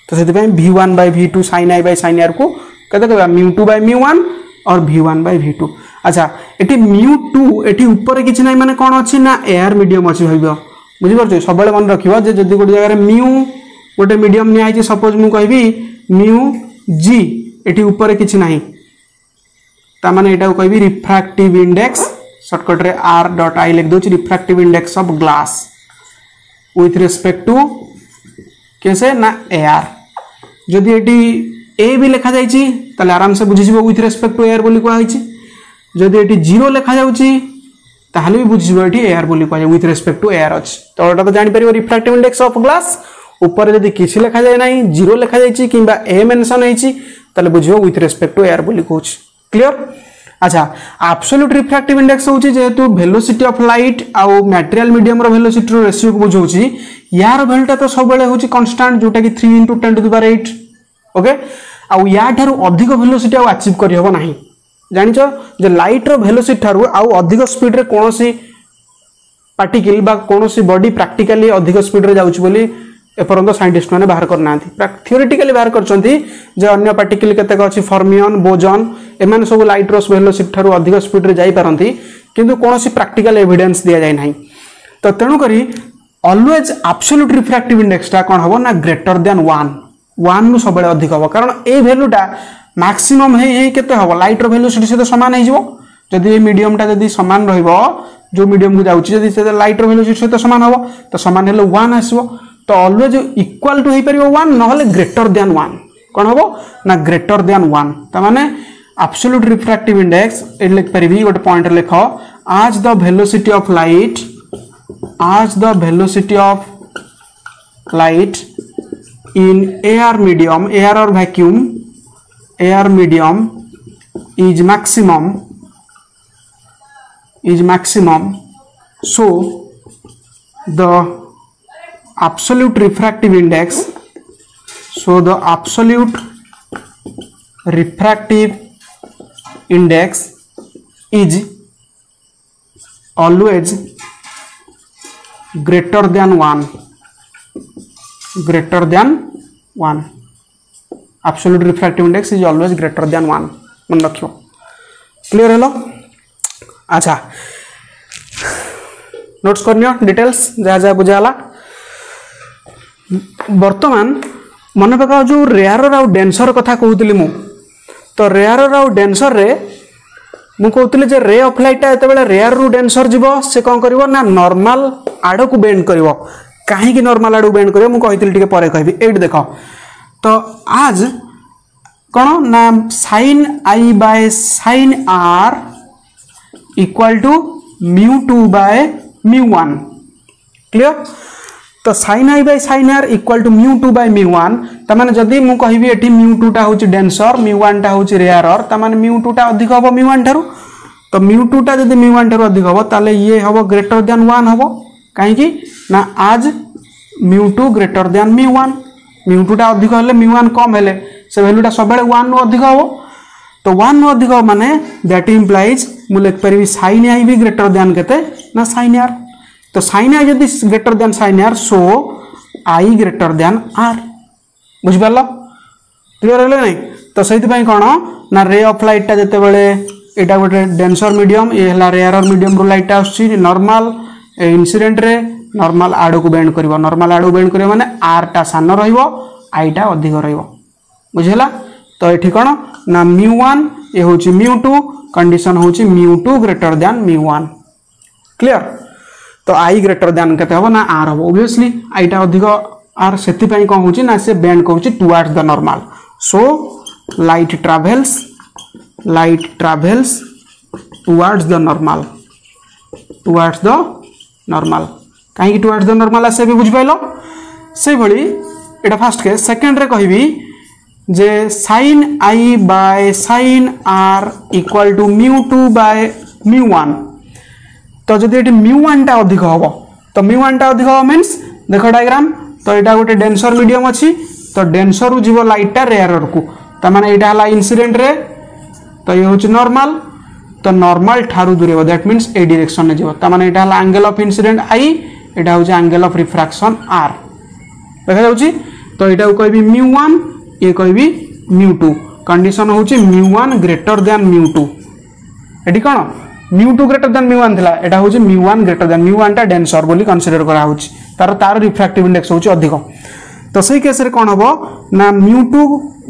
तो सेति पय v1 by v2 sin i by sin r को कते कहबा μ2 बाय μ1 और v1 बाय v2. अच्छा एटी μ2 एटी ऊपर किछि नै माने कोन अछि ना एयर मीडियम अछि होइबो. बुझि परछो सबले मन रखिबो जे जदी गोटे जगह म्यू गोटे मीडियम नै आइछि सपोज मु कहबी म्यू g एटी ऊपर किछि नाही ता माने एटा को कहबी रिफ्रैक्टिव इंडेक्स शॉर्टकट रे r डॉट i लिख दोछि refractive index of glass with respect to कैसे ना एयर. जदी एटी ए भी लिखा जाइछि ताले आराम से बुझिसिबो विथ रिस्पेक्ट टू एयर बोली कोइ आइछि. जदी एटी 0 लिखा जाउछि ताहले भी बुझिबो एठी एआर बोली कहै विथ रिस्पेक्ट टू एआर अछि तो एटा तो जानि परिबो रिफ्रैक्टिव इंडेक्स ऑफ ग्लास ऊपर जदी किछि लिखा जाय नाही जीरो लिखा जाय छि किबा ए मेंशन है छि ताले बुझिबो विथ रिस्पेक्ट टू एआर बोली कहउछि क्लियर। अच्छा एब्सोल्यूट रिफ्रैक्टिव इंडेक्स होछि जेहेतु वेलोसिटी ऑफ लाइट आउ मटेरियल मीडियम रो वेलोसिटी रो रेशियो को बुझौछि यार वैल्यूटा तो सब बेले होछि कांस्टेंट जोटा कि 3 × 10⁸ ओके आउ या थारु अधिक वेलोसिटी आउ अचीव करि होबो नाही जानिचो जे लाइट रो वेलोसिटी थारु आउ अधिक स्पीड रे कोनोसी पार्टिकल बा कोनोसी बॉडी प्रैक्टिकली अधिक स्पीड रे जाउछि बोली एपरंत साइंटिस्ट माने बाहर करना थियोरेटिकली बाहर करछंती जे अन्य पार्टिकल केतेक अछि फर्मियन बोजन एमान सब लाइट रो वेलोसिटी थारु अधिक स्पीड रे जाई पारंती किंतु कोनोसी प्रैक्टिकल एविडेंस दिया जाय नाही तो तेनु करी ऑलवेज एब्सोल्यूट रिफ्रैक्टिव इंडेक्स टा कोन हबो ना ग्रेटर देन 1 नु सबले अधिक हबो कारण ए वैल्यूटा मैक्सिमम हे केते हबो लाइट रो वेलोसिटी से तो समान हे जिवो जदी ए मीडियम टा जदी समान रहइबो जो मीडियम को जाउची जदी से लाइट रो वेलोसिटी से तो समान हबो तो समान हेले 1 आसीबो तो ऑलवेज इक्वल टू हे परिबो 1 नहले ग्रेटर देन 1 कोन हबो ना ग्रेटर देन 1 त माने एब्सोल्यूट रिफ्रैक्टिव इंडेक्स ए लिख परिबी गोटे पॉइंट लिखो आज the velocity of light as the velocity of light in air medium air or vacuum air medium is maximum so the absolute refractive index is always greater than 1 absolute refractive index is always greater than 1 मन रखियो clear hello. अच्छा notes करनियो details जा जा बुझाला वर्तमान मन पका जो रेयर आउ डेंसर कथा कहूतली मु तो रेयर आउ डेंसर रे मु कहूतली जे रे ऑफ लाइट एते बेले रेयर रु डेंसर जीवो से कोन करिवो ना नॉर्मल आडो को बेंड करिवो काहे कि नॉर्मल आडो बेंड करिवो मु कहितली टिके परे कहबी एट देखो तो आज कोन ना sin i by sin r equal to μ2 by μ1 clear तो sin i by sin r equal to μ2 by μ1 त माने जदी मु कहबी एठी μ2 टा होची डेंसर μ1 टा होची रेयरर त माने μ2 टा अधिक हबो μ1 थारु तो μ2 टा जदी μ1 थारु अधिक हबो ताले ये हबो ग्रेटर देन 1 हबो काहे कि ना आज μ2 ग्रेटर देन μ1 μ2 टा अधिक हले μ1 कम हले से वैल्यू टा सब बेले 1 नु अधिक हबो तो 1 नु अधिक माने दैट इंप्लाइज मु लिख परबी sin i भी ग्रेटर देन केते ना sin r तो sin i यदि greater than sin r so i greater than r बुझ पालो क्लियर हले नै तो सेति पई कोन ना रे ऑफ लाइट टा जते बेले एटा गोटे डेंसर मीडियम ए हला रेयर मीडियम रो लाइट आछि नॉर्मल इंसिडेंट रे नॉर्मल आडो को बेंड करबो नॉर्मल आडो बेंड करबो माने r टा सान रहइबो i टा अधिक रहइबो बुझला तो एठी कोन ना μ1 ए होची μ2 कंडीशन होची μ2 ग्रेटर देन μ1 क्लियर तो i ग्रेटर देन केते हो ना r हो ऑब्वियसली i टा अधिक r सेति पई कोन होची ना से बेंड करची towards the normal so light travels towards the normal काहे कि टुवर्ड्स द नॉर्मल आसे भी बुझ पाइलो से भली एटा फर्स्ट के सेकंड रे कहबी जे sin i by sin r equal to μ2 by μ1 तो जदि एटी μ1 टा अधिक होबो तो μ1 टा अधिक हो मींस देखो डायग्राम तो एटा गोटे डेंसर मीडियम अछि तो डेंसर रु जीवो लाइट टा रेयर को त माने एटा हला इंसिडेंट रे तो ये होची नॉर्मल तो नॉर्मल ठारू दूरेबो दैट मींस ए डायरेक्शन ने जीवो त माने एटा हला एंगल ऑफ इंसिडेंट i एटा होची एंगल ऑफ रिफ्रैक्शन r देखा जाउची तो एटा को कहबी μ1 ये कहबी μ2 कंडीशन होची μ1 ग्रेटर देन μ2 एटी कोन μ2 ग्रेटर देन μ1 थिला एटा होची μ1 ग्रेटर देन μ1 टा डेंसर बोली कंसीडर करा होची तार रिफ्रैक्टिव इंडेक्स होची अधिक तो सही केस रे कोन हबो ना μ2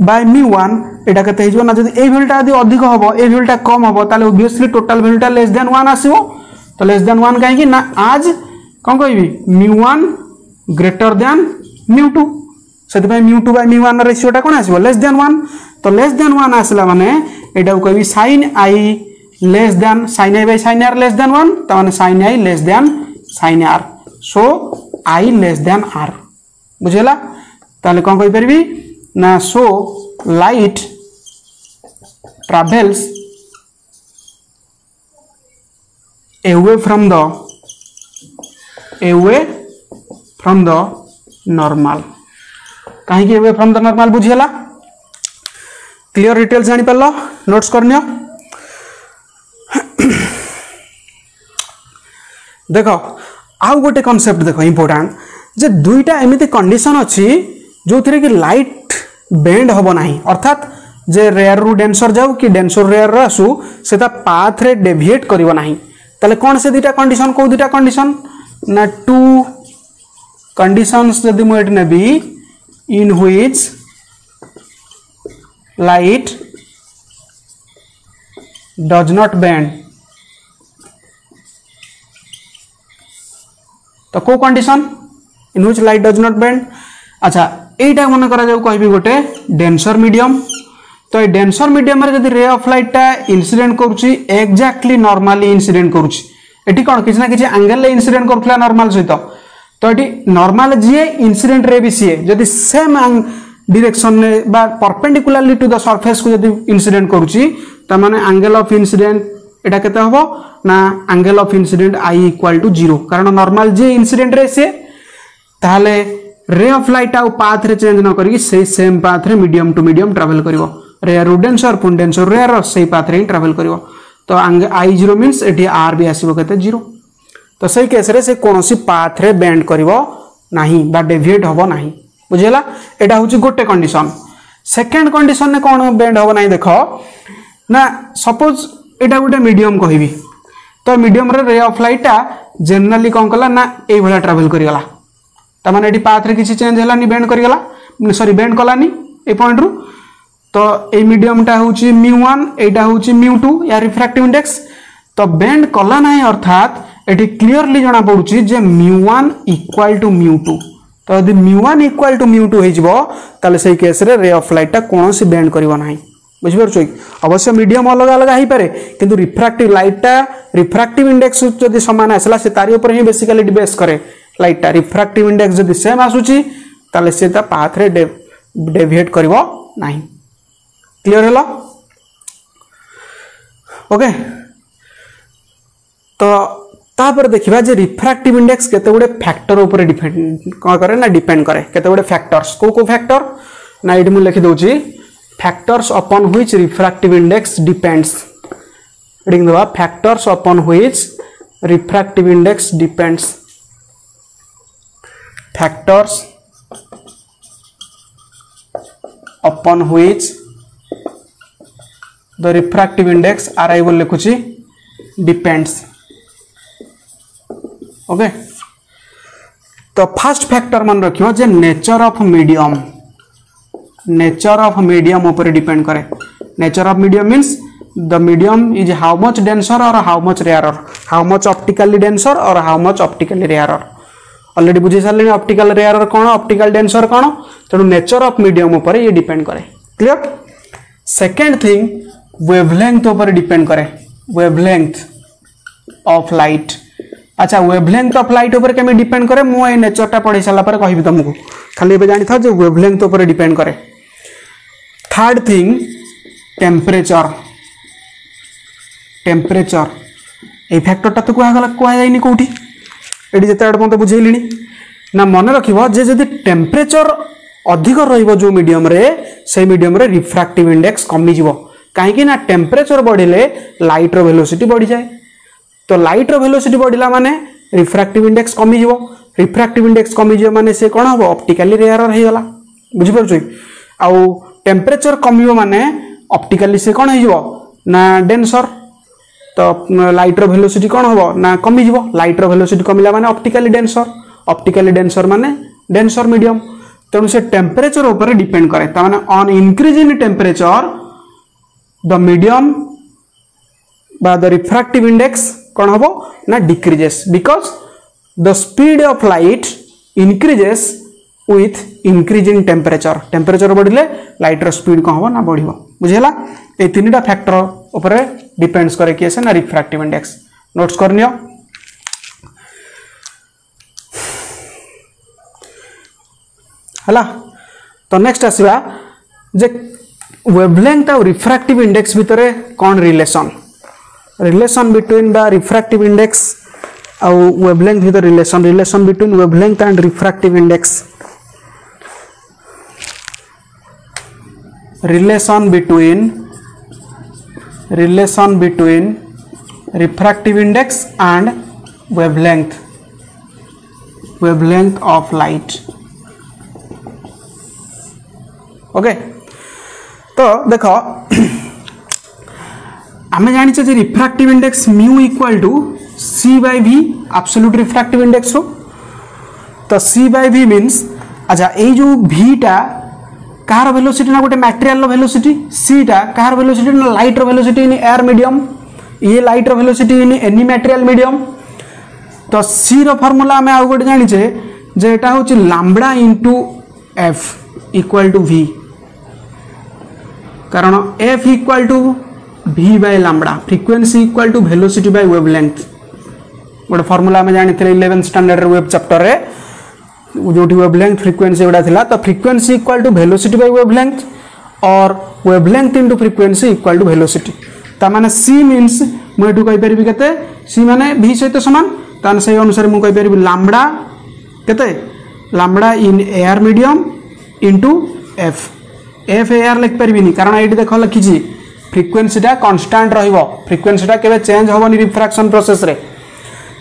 by μ1 एटा कते हिजो ना जदी ए वैल्यूटा यदि अधिक हबो ए वैल्यूटा कम हबो ताले ऑब्वियसली टोटल वैल्यूटा लेस देन 1 आसीबो तो लेस देन 1 काहे कि ना आज कोन कहबी μ1 ग्रेटर देन μ2 सेति भाई μ2 by μ1 रेशियो टा कोन आसीबो लेस देन 1 तो लेस देन 1 आसला माने एटा कहबी sin i less than sin i by sin r less than 1 तमाने sin i less than sin r so i less than r बुझेला ताले कोन कहि परबी ना so light travels away from the normal कहीं away from the normal बुझेला clear details जानी परलो notes करनियो देखो आउ गोटे कॉन्सेप्ट देखो इंपोर्टेंट जे दुईटा एमिति कंडीशन अछि जो थरे कि लाइट बेंड होबो नाही अर्थात जे रेयर रु डेंसर जाऊ कि डेंसर रेयर रे आसु सेता पाथ रे डेविएट करिवो नाही तले कोन से दुईटा कंडीशन को दुईटा कंडीशन ना टू कंडीशंस यदि मु एट नेबी in which light does not bend तो को condition in which light does not bend अच्छा एटा मन करा जाऊ कहबी गोटे डेंसर मीडियम तो ए डेंसर मीडियम रे जदी रे ऑफ लाइट ता इंसिडेंट करूची एग्जैक्टली नॉर्मली इंसिडेंट करूची एटी कोन किछ ना किछ एंगल ले इंसिडेंट करथला नॉर्मल सहित तो एटी नॉर्मल जे इंसिडेंट रे भी सीए जदी सेम डायरेक्शन ने बा परपेंडिकुलरली टू द सरफेस को जदी इंसिडेंट करूची त माने एंगल ऑफ इंसिडेंट एटा केते हबो ना angle of incident i equal to 0 कारण नॉर्मल जे इंसिडेंट रे से ताले रे ऑफ लाइट आउ पाथ रे चेंज न करी से सेम पाथ रे मीडियम टू मीडियम ट्रैवल करिवो रेयर डेंसर पुन डेंसर रेयर से पाथ रे ट्रैवल करिवो तो आई 0 मींस एटी आर भी आसीबो केते 0 तो सही केस रे से कोनोसी पाथ रे बेंड करिवो नाही बा डेविएट होबो नाही बुझेला एटा होची गोटे कंडीशन सेकंड कंडीशन ने कोन बेंड होबो नाही देखो ना सपोज एटा गोटे मीडियम कहिबी तो मीडियम रे रे ऑफ लाइट ता जनरली कोन कला ना ए भला ट्रैवल करि गला त माने एटी पाथ रे किछि चेंज हलानी बेंड करि गला सॉरी बेंड कलानी ए पॉइंट रु तो ए मीडियम टा होची μ1 एटा होची μ2 या रिफ्रैक्टिव इंडेक्स तो बेंड कला नाही अर्थात एटी क्लियरली जणा पडुची जे μ1 इक्वल टू μ2 तो यदि μ1 इक्वल टू μ2 हे जिवो ताले सही केस रे रे ऑफ लाइट ता कोनोसी बेंड करिवो नाही बुझि परछो अवश्य मीडियम अलग अलग आही पारे किंतु रिफ्रैक्टिव लाइट टा रिफ्रैक्टिव इंडेक्स जदि समान आसला से तारी ऊपर ही बेसिकली बेस करे लाइट टा रिफ्रैक्टिव इंडेक्स जदि सेम आसुची ताले से ता पाथ रे डेविएट करिवो नाही क्लियर हला ओके तो तापर देखिबा जे रिफ्रैक्टिव इंडेक्स केते गुडे फैक्टर ऊपर डिपेंड करे ना डिपेंड करे केते गुडे फैक्टर्स को फैक्टर ना इड मु लिखि दोची factors upon which refractive index depends reading दवा factors upon which refractive index depends factors upon which the refractive index are आई बोल लिखुची डिपेंड्स ओके तो फर्स्ट फैक्टर मन रखियो जे नेचर ऑफ मीडियम ऊपर डिपेंड करे nature of medium means the medium is how much denser और how much rarer how much optically denser और how much optically rarer already बुझी सारे ऑप्टिकल रेयरर कौन ऑप्टिकल डेंसर कौन तेणु नेचर ऑफ मीडियम ऊपर ये डिपेंड करे क्लियर सेकेंड थिंग वेवलेंथ ऊपर डिपेंड करे वेवलेंथ ऑफ लाइट अच्छा वेवलेंथ ऑफ लाइट ऊपर केमे डिपेंड करे मु ए नेचरटा पढ़ी साला पर कहबी तुमको खाली एबे जानि था जे वेवलेंथ ऊपर डिपेंड करे थर्ड थिंग टेम्परेचर ए फैक्टरटा तो कुआ जाइनी कोठी एडी जते आड मते बुझेलिनी ना मन रखिबो जे जदी टेम्परेचर अधिक रहिबो जो मीडियम रे से मीडियम रे रिफ्रैक्टिव इंडेक्स कमी जिवो काहे कि ना टेम्परेचर बढ़िले लाइट रो वेलोसिटी बढ़ी जाए तो लाइट रो वेलोसिटी बढ़िला माने रिफ्रैक्टिव इंडेक्स कमी जिवो रिफ्रैक्टिव इंडेक्स कमी जिवो माने से कोन हबो ऑप्टिकली रेयरर हे गला बुझि परछै आ टेम्परेचर कमियो माने ऑप्टिकली से कोन हे जिवो ना डेंसर तो लाइट रो वेलोसिटी कोन हबो ना कमी जिवो लाइट रो वेलोसिटी कमिला माने ऑप्टिकली डेंसर माने डेंसर मीडियम तेणु से टेम्परेचर ऊपर डिपेंड करे ता माने on increase in temperature the medium बा द रिफ्रैक्टिव इंडेक्स कौन हम ना decreases because the speed of light increases with increase in temperature बढ़िले लाइट रो स्पीड कौन हम ना बढ़िबो बुझेला ए तीनटा फैक्टर ऊपर डिपेंड्स करे किए से ना रिफ्रैक्टिव इंडेक्स नोट्स कर नियो हला तो नेक्स्ट आसीबा जे वेवलेंथ और रिफ्रैक्टिव इंडेक्स भितरे कौन relation between the refractive index और वेवलेंथ भितर relation between wavelength and refractive index relation between refractive index and wavelength of light okay तो देखो आम जानी जे refractive index mu equal to c by v absolute refractive index रो तो c by we means अच्छा ये जो भीटा कार वेलोसिटी ना गोटे मटेरियल वेलोसिटी सीटा कार वेलोसिटी ना light velocity in air medium ये light velocity in any material medium तो सी रो फार्मूला आम आउ गोटे जानिचे जे एटा होची lambda into f equal to v कारण f equal to v by lambda frequency equal to velocity by wavelength गोटे फार्मूला आम जानी 11th स्टैंडर्ड वेब चैप्टर रे जो वेवलेंथ फ्रीक्वेंसी गुड़ा थिला तो frequency equal to velocity by wavelength और wavelength into frequency equal to velocity ता माने सी मींस मु एटू कहि परिबी केते सी माने v सहित समान तान से अनुसार मु कहि परिबी लैम्बडा केते lambda in air medium into f air लिख परिबिनी कारण एटी देखो लिखिछि फ्रीक्वेंसी टा कांस्टेंट रहइबो फ्रीक्वेंसी टा केबे चेंज होबनी रिफ्रैक्शन प्रोसेस रे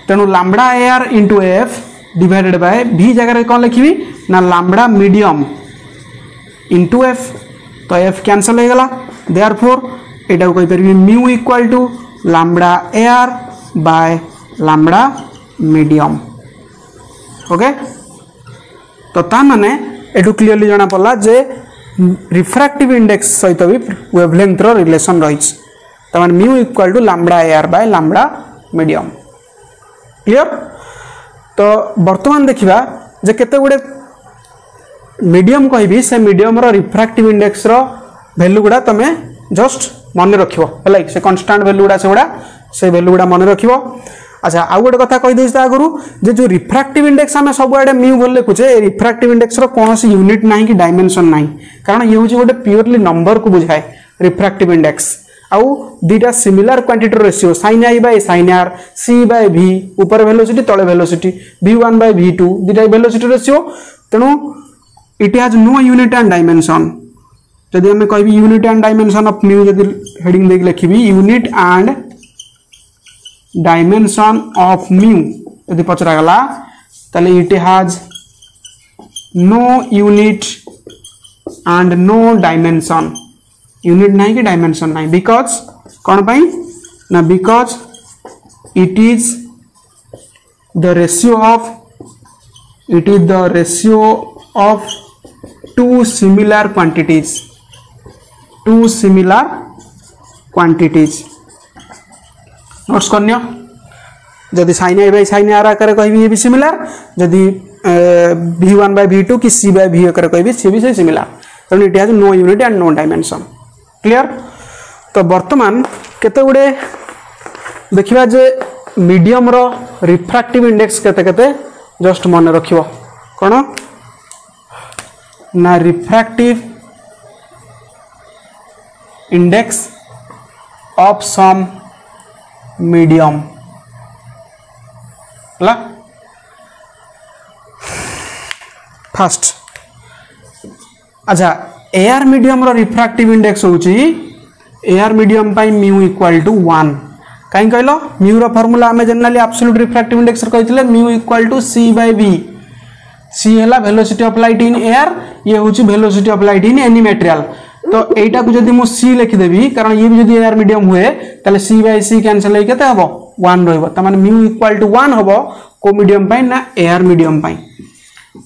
तेनु lambda air into f divided by v जगह कौन लिखी ना लैम्बडा मीडियम इनटू एफ तो एफ कैंसल हो गला देयरफॉर एटा कहि परबी mu equal to lambda air by lambda medium okay तो ता माने एटू क्लियरली जाना पड़ला जे रिफ्रैक्टिव इंडेक्स सहित भी वेवलेंथ रो रिलेशन रही त माने mu equal to lambda air by lambda medium clear तो वर्तमान देखिबा जे केते गुडे मीडियम कहबी से मीडियम रो रिफ्रैक्टिव इंडेक्स रो वैल्यू गुडा तमे जस्ट मन रखिबो लाइक से कांस्टेंट वैल्यू गुडा से वैल्यू गुडा मन रखिबो अच्छा आउ गोटे कथा कहि देइस आगुरु जे जो रिफ्रैक्टिव इंडेक्स हमें सब आडे म्यू बोल लिखुचे रिफ्रैक्टिव इंडेक्स रो कोनोसी यूनिट नाही कि डायमेंशन नाही कारण ये होची गोटे प्योरली नंबर को बुझाए रिफ्रैक्टिव इंडेक्स आउ दीटा similar quantity ratio sin i by sin r c by v ऊपर वेलोसिटी तळे वेलोसिटी v1 by v2 दीटा वेलोसिटी रेशियो तेनु it has no unit and dimension जदि हमें कहबी unit and dimension of mu जदि हेडिंग देख लिखिबी unit and dimension of mu यदि पचरा गला तले it has no unit and no dimension unit नहीं कि डायमेंशन नहीं बिकॉज कौन पाई ना because it is the ratio of two similar quantities notes करनियो जदि sin i by sin r आकार कहबी ये भी सिमिलर जदि v1 by v2 कि c by v आकार कहबी से भी से सिमिलर तो it has no unit and no dimension clear तो वर्तमान केते गुडे देखिबा जे मीडियम रो रिफ्रैक्टिव इंडेक्स केते केते जस्ट मन रखिबो कोन ना refractive index of some medium ला फर्स्ट अच्छा एयर मीडियम रो रिफ्रैक्टिव इंडेक्स होची एयर मीडियम पाई म्यू इक्वल टू 1 काई कहलो म्यू रो फार्मूला हमें जनरली एब्सोल्यूट रिफ्रैक्टिव इंडेक्स रो कहितले mu equal to c by v c हैला velocity of light in air ये होची velocity of light in any material तो एटा को जदि मु c लिखि देबी कारण ये भी जदि एयर मीडियम हुए तले c by c कैंसिल होई केते हबो 1 रहबो त माने म्यू इक्वल टू 1 हबो को मीडियम पाई ना एयर मीडियम पाई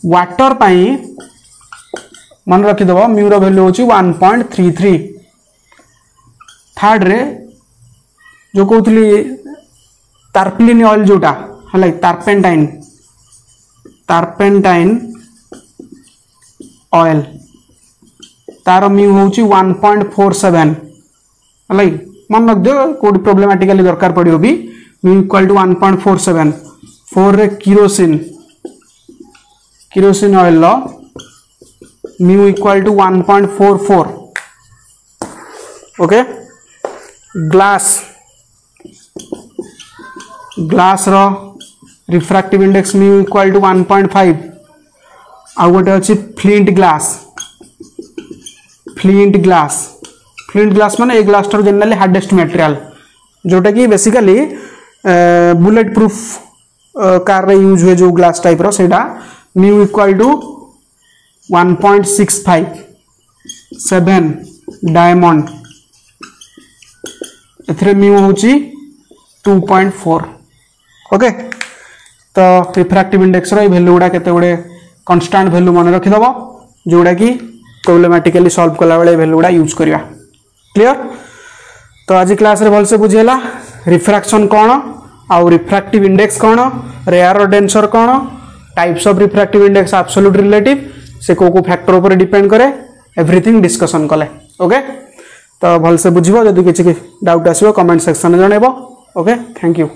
वाटर पाई मन रखि दबो म्यू रो वैल्यू होची 1.33 थर्ड रे जो कहतली तारपिलिन ऑयल जोटा हला तारपेंटाइन ऑयल तार म्यू होची 1.47 हला मन रख दियो कोड प्रॉब्लमेटिकली दरकार पड़ियो भी म्यू इक्वल टू 1.47 4 रे किरोसिन ऑयल लो mu equal to 1.44 okay glass रो refractive index mu equal to 1.5 आ गोटे अच्छी फ्लिंट ग्लास माने ए ग्लास टर जनरली हार्डेस्ट मटेरियल जोटा कि बेसिकली बुलेट प्रूफ कार रे यूज हुए जो ग्लास टाइप रो सेटा म्यू इक्वल टू 1.65 7 डायमंड एथरे म्यू होची 2.4 ओके तो रिफ्रैक्टिव इंडेक्स रो वैल्यू गुडा केते गुडे कांस्टेंट वैल्यू मन रखि दबो जोडा कि प्रॉब्लमेटिकली सॉल्व कला बेले वैल्यू गुडा यूज करिया क्लियर तो आज क्लास रे भल से बुझेला रिफ्रैक्शन कोन आउ रिफ्रैक्टिव इंडेक्स कोन रेयर और denser cone types of refractive index absolute relative से को फैक्टर ऊपर डिपेंड करे एवरीथिंग डिस्कशन कले ओके तो भल से बुझिबो जदि किछि डाउट आसीबो कमेंट सेक्शन में जणेबो ओके थैंक यू।